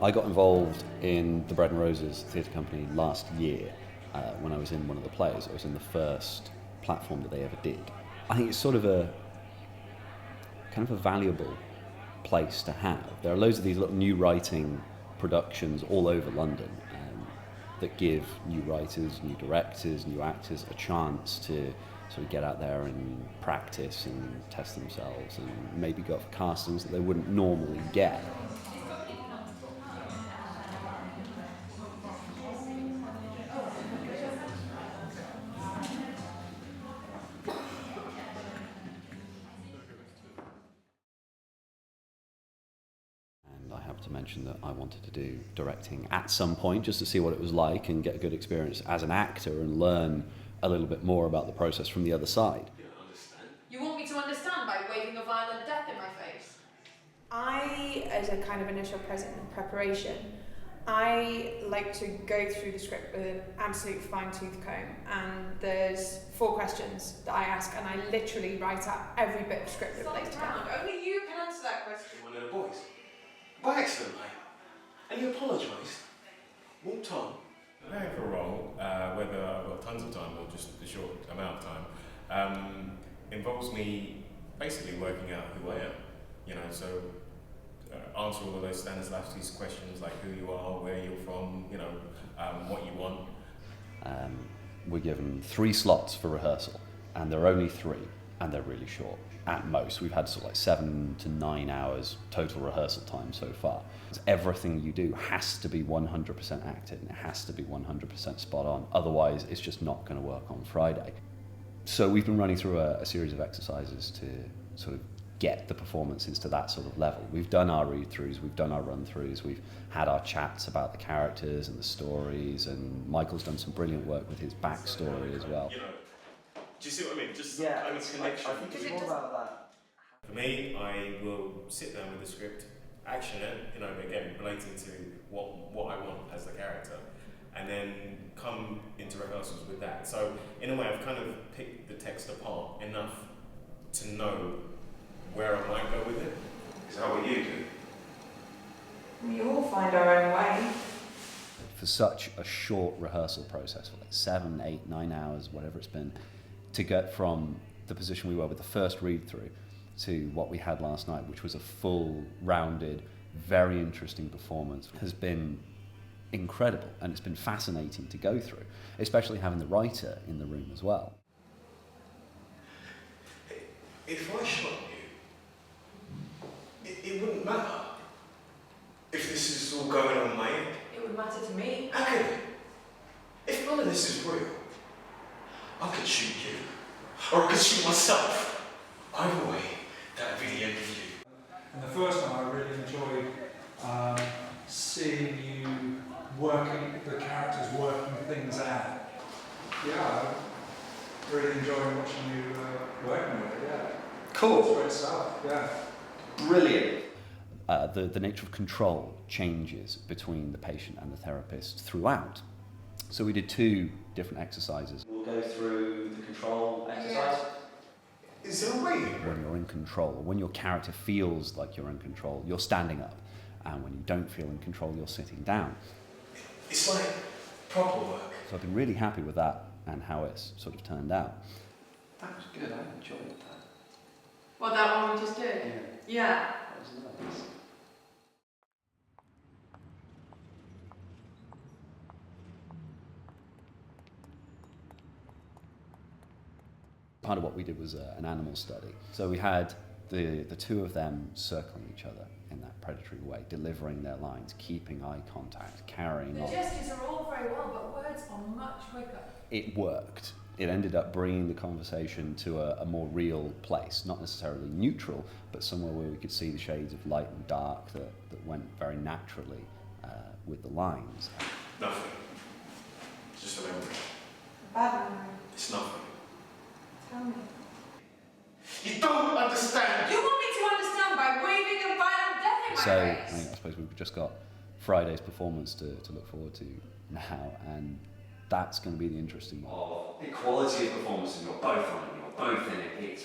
I got involved in the Bread and Roses theatre company last year when I was in one of the plays. I was in the first platform that they ever did. I think it's sort of a kind of a valuable place to have. There are loads of these little new writing productions all over London that give new writers, new directors, new actors a chance to sort of get out there and practice and test themselves and maybe go for castings that they wouldn't normally get. I have to mention that I wanted to do directing at some point just to see what it was like and get a good experience as an actor and learn a little bit more about the process from the other side. You want me to understand by waving a violent death in my face? As a kind of initial preparation, I like to go through the script with an absolute fine-tooth comb, and there's 4 questions that I ask, and I literally write out every bit of script that lays down. Only you can answer that question. One of the boys. By accident, mate. And you apologised. Walked on. Playing for a role, whether I've got tons of time or just a short amount of time, involves me basically working out who I am. You know, so answer all of those Stanislavski's questions like who you are, where you're from, you know, what you want. We're given 3 slots for rehearsal, and there are only 3, and they're really short. At most, we've had sort of like 7 to 9 hours total rehearsal time so far. Everything you do has to be 100% acted, and it has to be 100% spot on. Otherwise, it's just not going to work on Friday. So we've been running through a series of exercises to sort of get the performances to that sort of level. We've done our read-throughs, we've done our run-throughs, we've had our chats about the characters and the stories, and Michael's done some brilliant work with his backstory as well. You know, do you see what I mean? Just Yeah, kind of connection. I think it's more about that. For me, I will sit down with the script, action it, you know, again, relating to what I want as the character, and then come into rehearsals with that. So, in a way, I've kind of picked the text apart enough to know where I might go with it. Is that what you do? We all find our own way. For such a short rehearsal process, for like 7, 8, 9 hours, whatever it's been, to get from the position we were with the first read-through to what we had last night, which was a full, rounded, very interesting performance, has been incredible, and it's been fascinating to go through, especially having the writer in the room as well. If I shot you, it wouldn't matter. If this is all going on in my head. It would matter to me. How can it? If none of this is real, I could shoot you, or I could shoot myself. Either way, that'd be the end of you. And the first time I really enjoyed seeing you the characters working things out. Yeah, I'm really enjoying watching you working with it, yeah. Cool. It's great stuff, yeah. Brilliant. The nature of control changes between the patient and the therapist throughout. So we did 2 different exercises. We'll go through the control exercise. Is there a way? When you're in control, when your character feels like you're in control, you're standing up. And when you don't feel in control, you're sitting down. It's like proper work. So I've been really happy with that and how it's sort of turned out. That was good, I enjoyed that. What, that one we just did? Yeah. That was nice. Part of what we did was an animal study. So we had the 2 of them circling each other in that predatory way, delivering their lines, keeping eye contact, carrying The on. gestures are all very well, but words are much quicker. It worked. It ended up bringing the conversation to a more real place, not necessarily neutral, but somewhere where we could see the shades of light and dark that went very naturally with the lines. Nothing. It's just a memory. Bad memory. It's nothing. Tell me. You don't understand! You want me to understand by waving a violent death in my So face? I suppose we've just got Friday's performance to look forward to now, and that's going to be the interesting one. Of equality of performance, and you're both on it, you're both in it, it's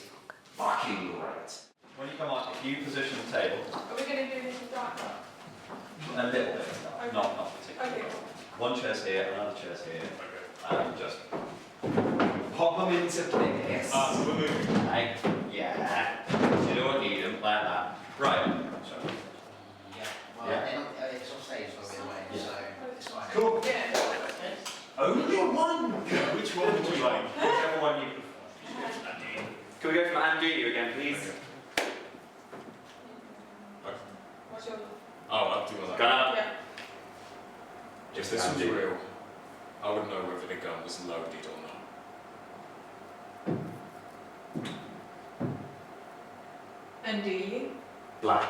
fucking great. When you come on, if you position the table, Are we going to do this with dark? A little bit of stuff, Okay. not particularly. Okay. One chair's here, another chair's here. Just pop them into place. So we're moving. Like, yeah. You don't need them like that. Right. So, Yeah, well, Yeah. they're not, it's on stage for a bit away, Yeah. so it's fine. cool. Only one. Which one would you like? Whichever one you prefer. Can we go from Andy you again, please? What's your... Oh, I'll do that. Gun up. Yeah. If this was real, I would know whether the gun was loaded or not. And do you? Black.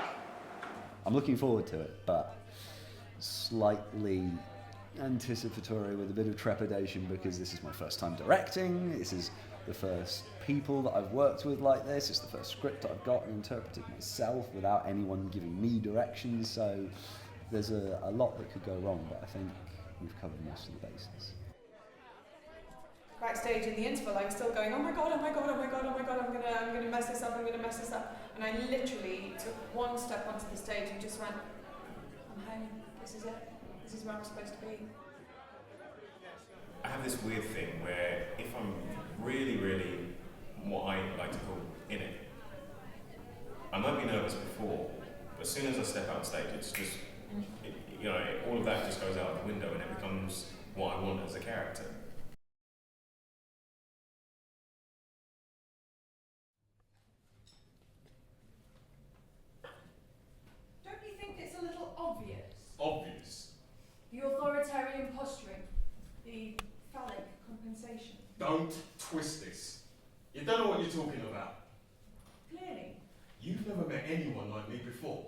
I'm looking forward to it, but slightly anticipatory with a bit of trepidation because this is my first time directing. This is the first people that I've worked with like this. It's the first script that I've got and interpreted myself without anyone giving me directions. So there's a lot that could go wrong, but I think we've covered most of the bases. Backstage in the interval, I'm still going, oh my god, oh my god, oh my god, oh my god, I'm gonna mess this up, I'm gonna mess this up. And I literally took one step onto the stage and just went, I'm home, this is it, this is where I'm supposed to be. I have this weird thing where if I'm really, really what I like to call in it, I might be nervous before, but as soon as I step out on stage, it's just, all of that just goes out the window and it becomes what I want as a character. Don't you think it's a little obvious? Obvious. The authoritarian posturing, the phallic compensation. Don't twist this. You don't know what you're talking about. Clearly. You've never met anyone like me before.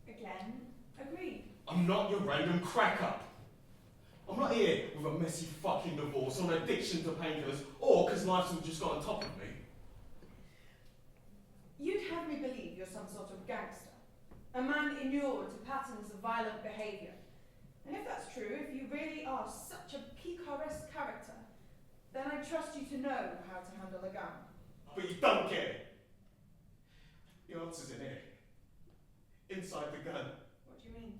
Again, agreed. I'm not your random cracker. I'm not here with a messy fucking divorce or an addiction to painkillers or because life's all just got on top of me. You'd have me believe you're some sort of gangster, a man inured to patterns of violent behaviour. And if that's true, if you really are such a picaresque character, then I trust you to know how to handle a gun. But you don't get it. The answer's in here. Inside the gun. What do you mean?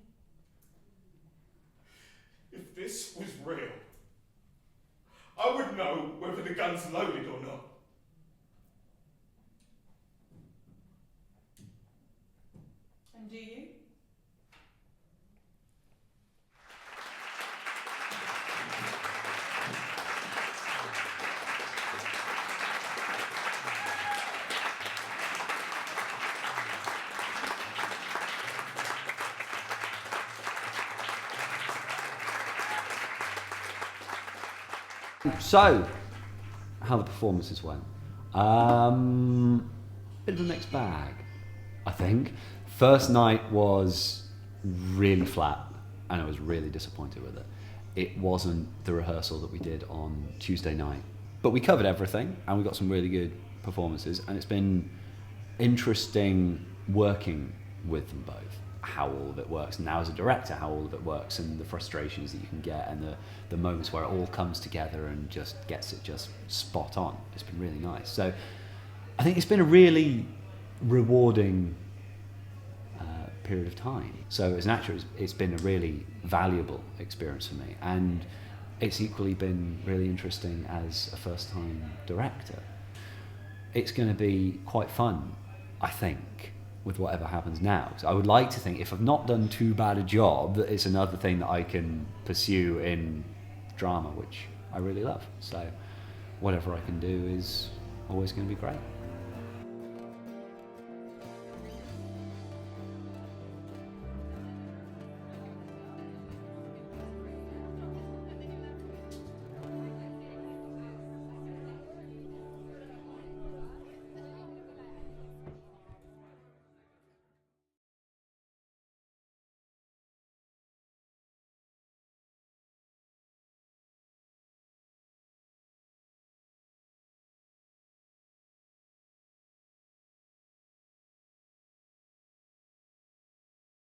If this was real, I would know whether the gun's loaded or not. And do you? So, how the performances went. Bit of a mixed bag, I think. First night was really flat, and I was really disappointed with it. It wasn't the rehearsal that we did on Tuesday night, but we covered everything, and we got some really good performances, and it's been interesting working with them both. How all of it works, and now as a director, how all of it works, and the frustrations that you can get, and the moments where it all comes together and just gets it just spot on. It's been really nice. So I think it's been a really rewarding period of time. So as an actor, it's been a really valuable experience for me, and it's equally been really interesting as a first-time director. It's going to be quite fun, I think, with whatever happens now. So I would like to think, if I've not done too bad a job, that it's another thing that I can pursue in drama, which I really love. So whatever I can do is always going to be great.